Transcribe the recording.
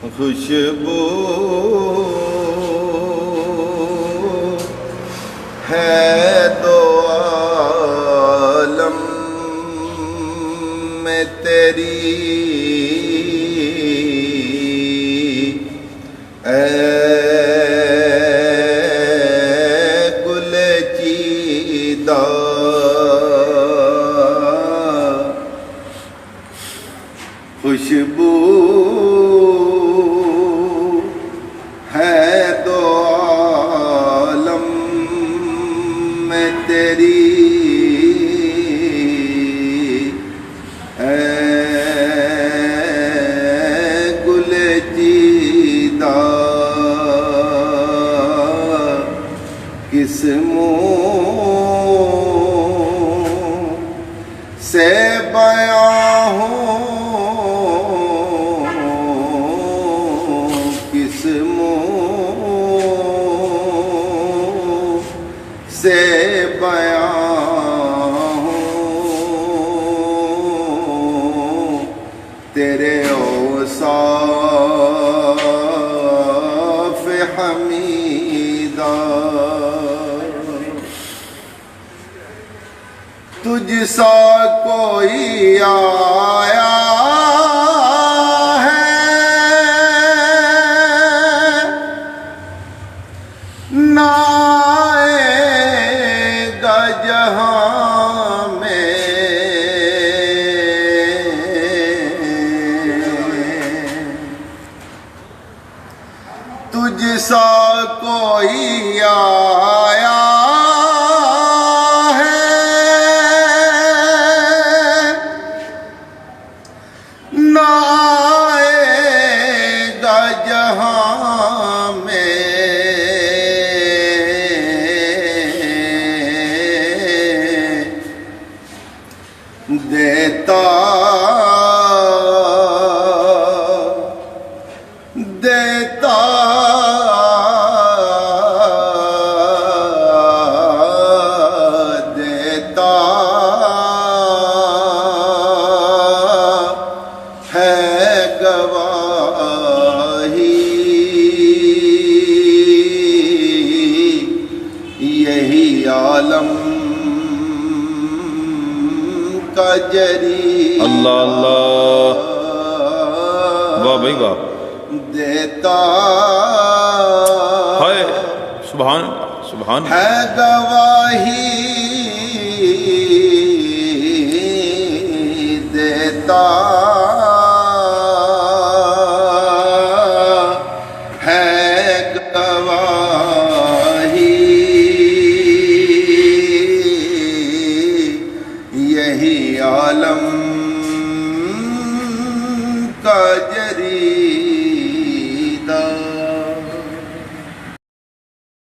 خوشبو ہے دو عالم میں تیری، اے گل چیدہ خوشبو ہے دو عالم میں تیری، اے گل چیدہ کس منہ سے بیاں ہوں، کس منہ سے بیاں ہوں تیرے اوصاف حمیدہ، تجھ سا کوئی آیا ہے نہ آئے گا جہاں میں، تجھ سا کوئی آیا نہ آئے گا جہاں میں، دیتا دیتا دیتا ہے گواہی یہی عالم کا جری، اللہ اللہ، واہ بھائی واہ، دیتا ہائے سبحان سبحان ہے گواہی، دیتا ہے گواہی یہی عالم کا جری۔